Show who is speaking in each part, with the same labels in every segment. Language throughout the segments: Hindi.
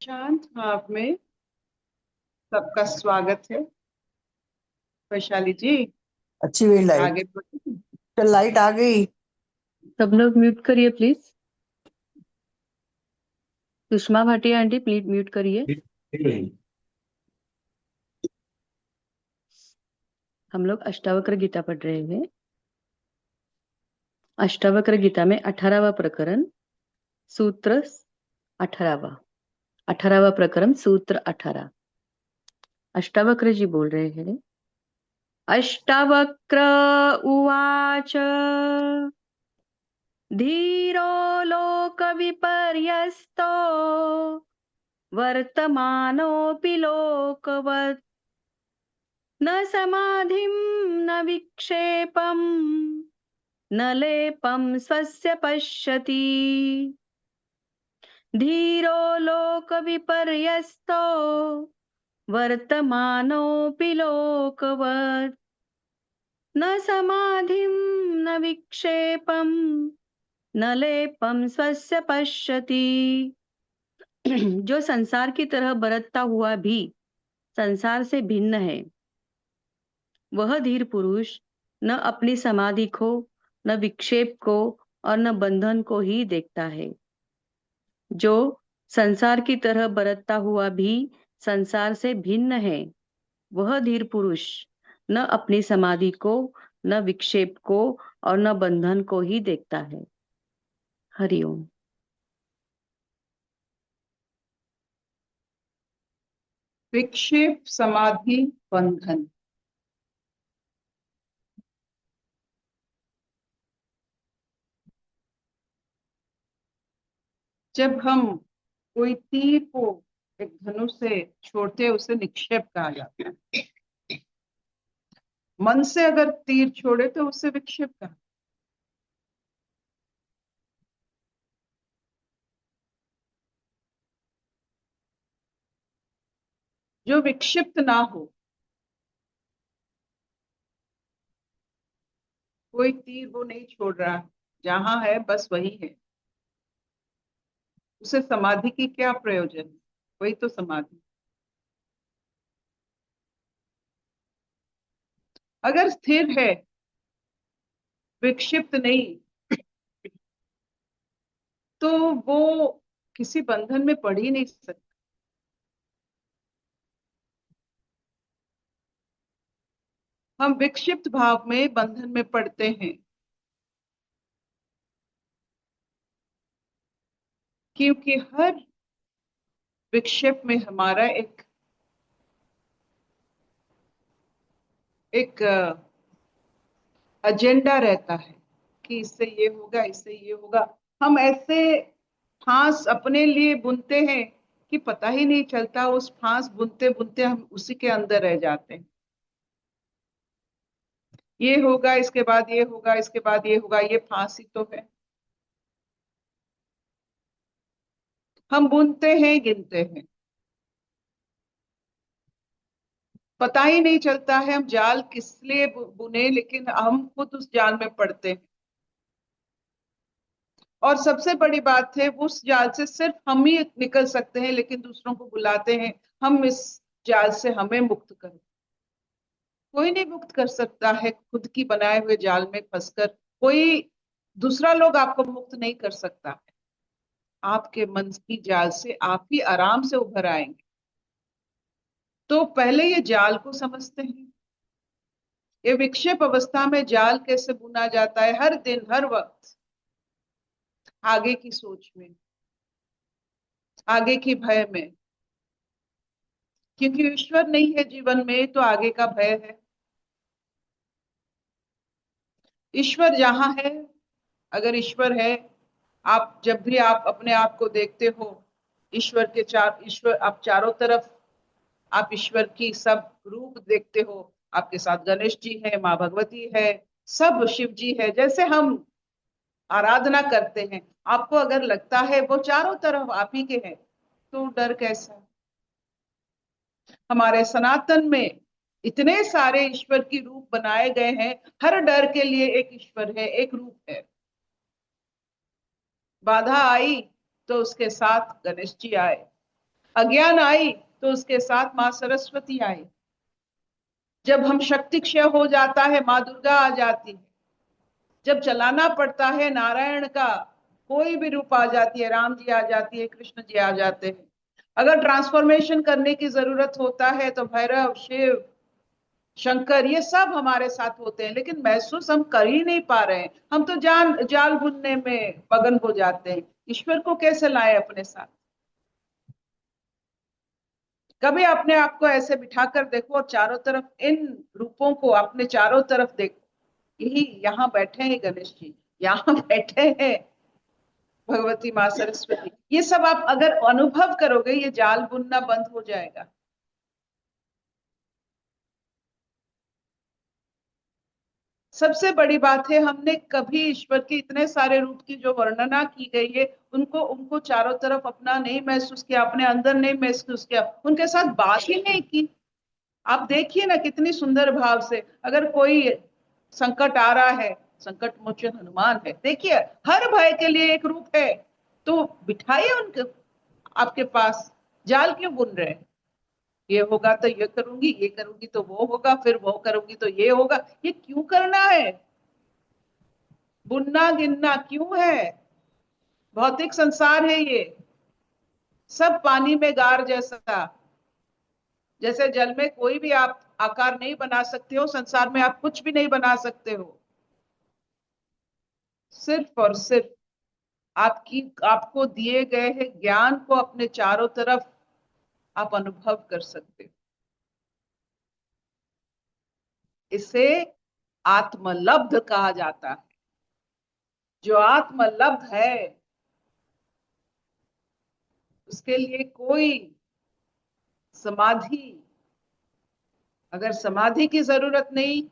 Speaker 1: शांत भाव में सबका स्वागत है। वैशाली जी,
Speaker 2: अच्छी हुई लाइट।
Speaker 1: आगे बढ़े।
Speaker 2: चल लाइट आ गई।
Speaker 3: सब लोग म्यूट करिए please. Sushma Bhatia aunty please mute करिए। हम लोग अष्टावक्र गीता पढ़ रहे हैं। अष्टावक्र गीता में 18वां प्रकरण सूत्र 18वां 18वां प्रकरण सूत्र 18। अष्टावक्र जी बोल रहे हैं। अष्टावक्र उवाच धीरो लोक विपर्यस्तो वर्तमानोऽपि लोकवत् न समाधिं न विक्षेपम् न लेपं स्वस्य पश्यति। धीरो लोकविपर्यस्तो वर्तमानोऽपि लोकवत् न समाधिं न विक्षेपं न लेपं स्वस्य पश्यति। जो संसार की तरह बरतता हुआ भी संसार से भिन्न है, वह धीर पुरुष न अपनी समाधि को, न विक्षेप को और न बंधन को ही देखता है। जो संसार की तरह बरतता हुआ भी संसार से भिन्न है, वह धीर पुरुष न अपनी समाधि को, न विक्षेप को और न बंधन को ही देखता है। हरिओम।
Speaker 1: विक्षेप, समाधि, बंधन। जब हम कोई तीर को एक धनुष से छोड़ते हैं, उसे निक्षेप कहा जाता है। मन से अगर तीर छोड़े तो उसे विक्षेप कहा। जो विक्षिप्त ना हो, कोई तीर वो नहीं छोड़ रहा, जहां है बस वही है, उसे समाधि की क्या प्रयोजन है? वही तो समाधि। अगर स्थिर है, विक्षिप्त नहीं, तो वो किसी बंधन में पड़ ही नहीं सकता। हम विक्षिप्त भाव में बंधन में पड़ते हैं, क्योंकि हर विक्षेप में हमारा एक एक एजेंडा रहता है कि इससे ये होगा, इससे ये होगा। हम ऐसे फांस अपने लिए बुनते हैं कि पता ही नहीं चलता, उस फांस बुनते बुनते हम उसी के अंदर रह जाते हैं। ये होगा, इसके बाद ये होगा, इसके बाद ये होगा, ये फांस ही तो है। हम बुनते हैं, गिनते हैं, पता ही नहीं चलता है हम जाल किस लिए बुने, लेकिन हम खुद उस जाल में पड़ते हैं। और सबसे बड़ी बात है, उस जाल से सिर्फ हम ही निकल सकते हैं, लेकिन दूसरों को बुलाते हैं हम इस जाल से हमें मुक्त करो। कोई नहीं मुक्त कर सकता है खुद की बनाए हुए जाल में फंसकर। कोई दूसरा लोग आपको मुक्त नहीं कर सकता है। आपके मन की जाल से आप ही आराम से उभर आएंगे। तो पहले ये जाल को समझते हैं। ये विक्षेप अवस्था में जाल कैसे बुना जाता है, हर दिन हर वक्त आगे की सोच में, आगे की भय में। क्योंकि ईश्वर नहीं है जीवन में, तो आगे का भय है। ईश्वर जहां है, अगर ईश्वर है, आप जब भी आप अपने आप को देखते हो, ईश्वर आप चारों तरफ, आप ईश्वर की सब रूप देखते हो। आपके साथ गणेश जी है, माँ भगवती है, सब शिव जी है। जैसे हम आराधना करते हैं, आपको अगर लगता है वो चारों तरफ आप ही के हैं, तो डर कैसा? हमारे सनातन में इतने सारे ईश्वर की रूप बनाए गए हैं। हर डर के लिए एक ईश्वर है, एक रूप है। बाधा आई तो उसके साथ गणेश जी आए, अज्ञान आई तो उसके साथ माँ सरस्वती आई। जब हम शक्ति क्षय हो जाता है, माँ दुर्गा आ जाती है। जब चलाना पड़ता है नारायण का कोई भी रूप आ जाती है, राम जी आ जाती है, कृष्ण जी आ जाते हैं। अगर ट्रांसफॉर्मेशन करने की जरूरत होता है तो भैरव, शिव, शंकर, ये सब हमारे साथ होते हैं, लेकिन महसूस हम कर ही नहीं पा रहे हैं। हम तो जाल बुनने में मगन हो जाते हैं। ईश्वर को कैसे लाए अपने साथ? कभी अपने आप को ऐसे बिठा कर देखो और चारों तरफ इन रूपों को अपने चारों तरफ देखो। यही यहाँ बैठे हैं गणेश जी, यहाँ बैठे हैं भगवती माँ सरस्वती। ये सब आप अगर अनुभव करोगे, ये जाल बुनना बंद हो जाएगा। सबसे बड़ी बात है, हमने कभी ईश्वर के इतने सारे रूप की जो वर्णना की गई है, उनको उनको चारों तरफ अपना नहीं महसूस किया, अपने अंदर नहीं महसूस किया, उनके साथ बात ही नहीं की। आप देखिए ना कितनी सुंदर भाव से, अगर कोई संकट आ रहा है, संकट मोचन हनुमान है, देखिए हर भय के लिए एक रूप है, तो बिठाइए उनके आपके पास। जाल क्यों बुन रहे हैं? ये होगा तो ये करूंगी, ये करूंगी तो वो होगा, फिर वो करूंगी तो ये होगा, ये क्यों करना है? बुनना गिनना क्यों है? भौतिक संसार है ये, सब पानी में गार जैसा। जैसे जल में कोई भी आप आकार नहीं बना सकते हो, संसार में आप कुछ भी नहीं बना सकते हो। सिर्फ और सिर्फ आपको दिए गए हैं ज्ञान को अपने चारों तरफ आप अनुभव कर सकते हो। इसे आत्मलब्ध कहा जाता है। जो आत्मलब्ध है उसके लिए कोई समाधि, अगर समाधि की जरूरत नहीं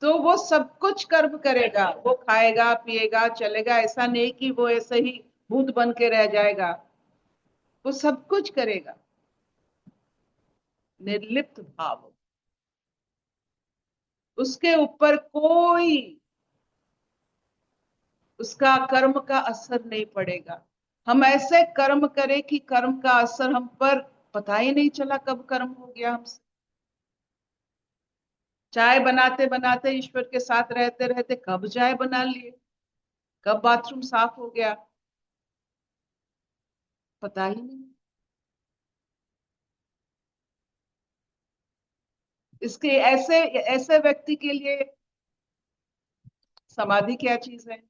Speaker 1: तो वो सब कुछ कर्म करेगा। वो खाएगा पिएगा चलेगा, ऐसा नहीं कि वो ऐसे ही भूत बन के रह जाएगा। वो सब कुछ करेगा निर्लिप्त भाव। उसके ऊपर कोई उसका कर्म का असर नहीं पड़ेगा। हम ऐसे कर्म करें कि कर्म का असर हम पर पता ही नहीं चला कब कर्म हो गया हमसे। चाय बनाते बनाते ईश्वर के साथ रहते रहते कब चाय बना लिए, कब बाथरूम साफ हो गया, पता ही नहीं। इसके ऐसे ऐसे व्यक्ति के लिए समाधि क्या चीज है?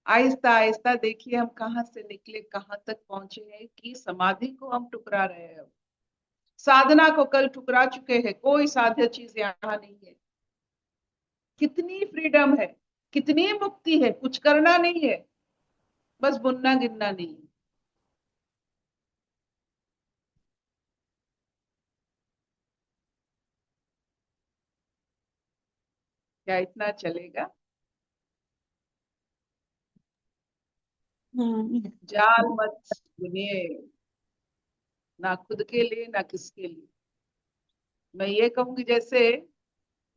Speaker 1: आहिस्ता आहिस्ता देखिए हम कहाँ से निकले, कहाँ तक पहुंचे हैं कि समाधि को हम ठुकरा रहे हैं। साधना को कल ठुकरा चुके हैं, कोई साध्य चीज यहाँ नहीं है। कितनी फ्रीडम है, कितनी मुक्ति है, कुछ करना नहीं है, बस बुनना गिनना नहीं है। क्या इतना चलेगा? जाल मत बुनिए, ना खुद के लिए ना किसके लिए। मैं ये कहूंगी, जैसे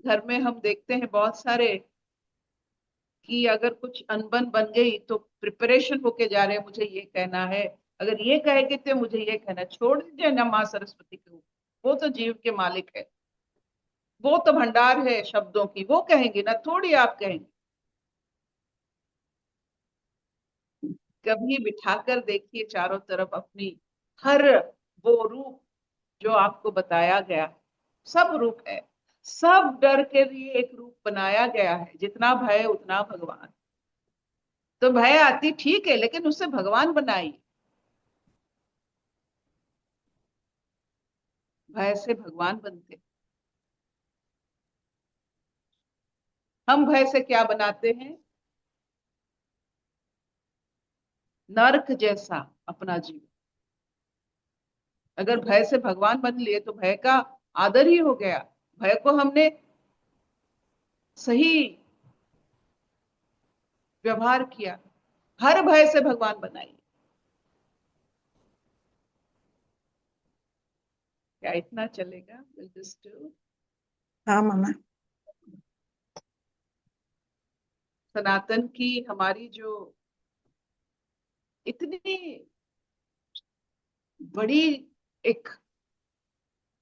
Speaker 1: घर में हम देखते हैं बहुत सारे कि अगर कुछ अनबन बन गई तो प्रिपरेशन होके जा रहे हैं, मुझे ये कहना है, अगर ये कहेंगे तो मुझे ये कहना है। छोड़ दीजिए ना माँ सरस्वती के ऊपर, वो तो जीव के मालिक है, वो तो भंडार है शब्दों की, वो कहेंगे ना, थोड़ी आप कहेंगे। कभी बिठाकर देखिए चारों तरफ अपनी, हर वो रूप जो आपको बताया गया है, सब रूप है। सब डर के लिए एक रूप बनाया गया है, जितना भय उतना भगवान। तो भय आती ठीक है, लेकिन उससे भगवान बनाई, भय से भगवान बनते। हम भय से क्या बनाते हैं? नरक जैसा अपना जीवन। अगर भय से भगवान बन लिए तो भय का आदर ही हो गया। भय को हमने सही व्यवहार किया, हर भय से भगवान बनाई। क्या इतना चलेगा? Will this do?
Speaker 2: हाँ मामा।
Speaker 1: सनातन की हमारी जो इतनी बड़ी एक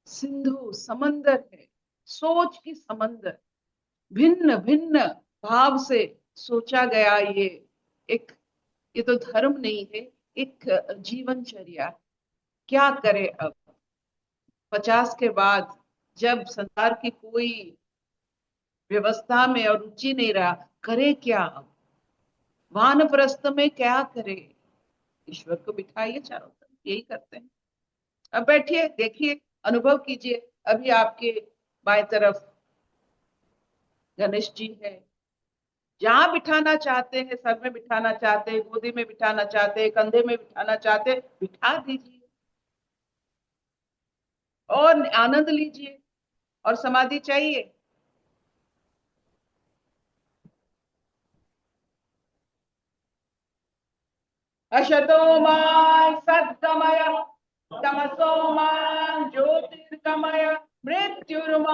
Speaker 1: सिंधु समंदर है, सोच की समंदर, भिन्न भिन्न भाव से सोचा गया ये एक, ये तो धर्म नहीं है, एक जीवनचर्या। क्या करे अब 50 के बाद, जब संसार की कोई व्यवस्था में और रुचि नहीं रहा, करे क्या अब? वानप्रस्थ में क्या करे? ईश्वर को बिठाइए चारों तरफ, यही करते हैं। अब बैठिए, देखिए, अनुभव कीजिए। अभी आपके बाएं तरफ गणेश जी है, जहां बिठाना चाहते हैं, सर में बिठाना चाहते हैं, गोदी में बिठाना चाहते हैं, कंधे में बिठाना चाहते हैं, बिठा दीजिए और आनंद लीजिए। और समाधि चाहिए? अशतो मा सद्गमय, तमसो मा ज्योतिर्गमय, मृत्युर्मामृतंगमय।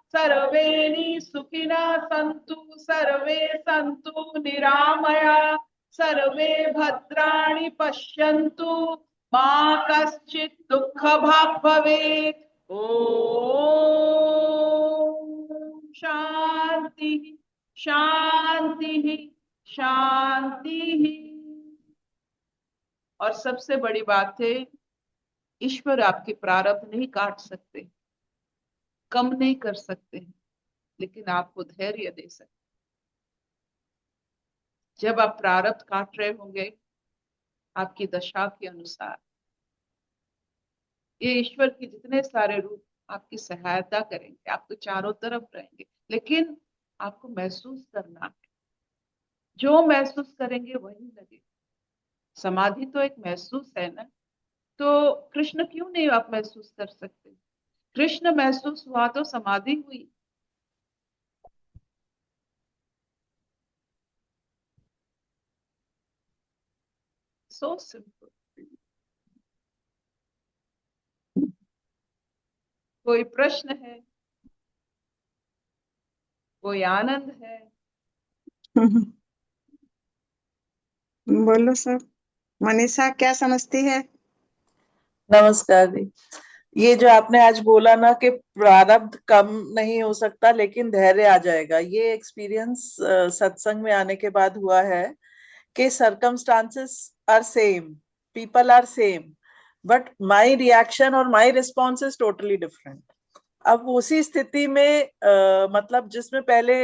Speaker 1: सर्वे सुखिनः सन्तु, सर्वे सन्तु निरामया, सर्वे भद्राणि पश्यन्तु, मा कश्चित् दुःखभाग् भवेत्। ओम शांति शांति शांति। और सबसे बड़ी बात है, ईश्वर आपके प्रारब्ध नहीं काट सकते, कम नहीं कर सकते, लेकिन आपको धैर्य दे सकते। जब आप प्रारब्ध काट रहे होंगे आपकी दशा के अनुसार, ये ईश्वर के जितने सारे रूप आपकी सहायता करेंगे, आपको चारों तरफ रहेंगे, लेकिन आपको महसूस करना है। जो महसूस करेंगे वही लगे। समाधि तो एक महसूस है ना, तो कृष्ण क्यों नहीं आप महसूस कर सकते? कृष्ण महसूस हुआ तो समाधि हुई। So simple. कोई प्रश्न है? कोई आनंद है?
Speaker 4: बोलो सर। मनीषा क्या समझती है?
Speaker 5: नमस्कार जी। ये जो आपने आज बोला ना कि प्रारब्ध कम नहीं हो सकता लेकिन धैर्य आ जाएगा, ये एक्सपीरियंस सत्संग में आने के बाद हुआ है कि circumstances are same, people are same, but my reaction और my response is totally different. अब उसी स्थिति में मतलब जिसमें पहले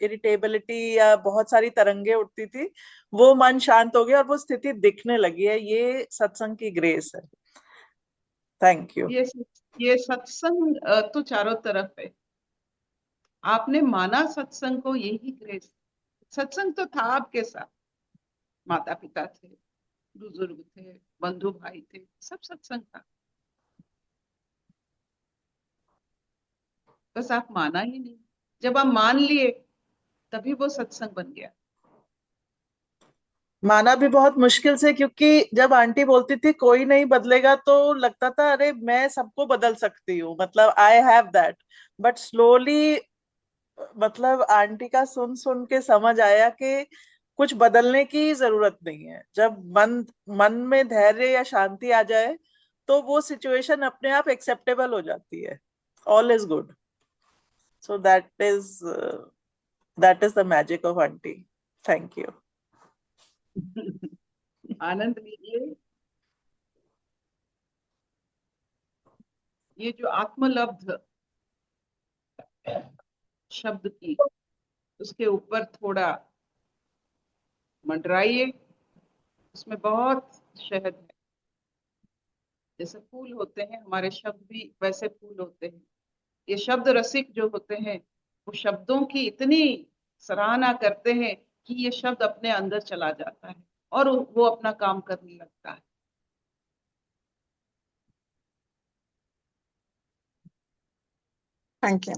Speaker 5: इरिटेबिलिटी या बहुत सारी तरंगे उठती थी, वो मन शांत हो गया और वो स्थिति दिखने लगी है। ये सत्संग की ग्रेस है। Thank you.
Speaker 1: ये सत्संग तो चारों तरफ है। आपने माना सत्संग को, यही ग्रेस। सत्संग तो था आपके साथ, माता पिता थे, बुजुर्ग थे, बंधु भाई थे, सब सत्संग था, बस आप माना ही नहीं। जब आप मान लिए तभी वो सत्संग बन गया।
Speaker 5: माना भी बहुत मुश्किल से, क्योंकि जब आंटी बोलती थी कोई नहीं बदलेगा तो लगता था अरे मैं सबको बदल सकती हूँ, मतलब I have that. But slowly मतलब आंटी का सुन सुन के समझ आया कि कुछ बदलने की जरूरत नहीं है। जब मन मन में धैर्य या शांति आ जाए तो वो सिचुएशन अपने आप एक्सेप्टेबल हो जाती है। All is good. So that is the magic of aunty. Thank you.
Speaker 1: आनंद लीजिए। ये जो आत्मलब्ध शब्द की, उसके ऊपर थोड़ा मंडराइए, उसमें बहुत शहद है। जैसे फूल होते हैं, हमारे शब्द भी वैसे फूल होते हैं। ये शब्द रसिक जो होते हैं, वो शब्दों की इतनी सराहना करते हैं कि ये शब्द अपने अंदर चला जाता है और वो अपना काम करने लगता है।
Speaker 4: Thank you.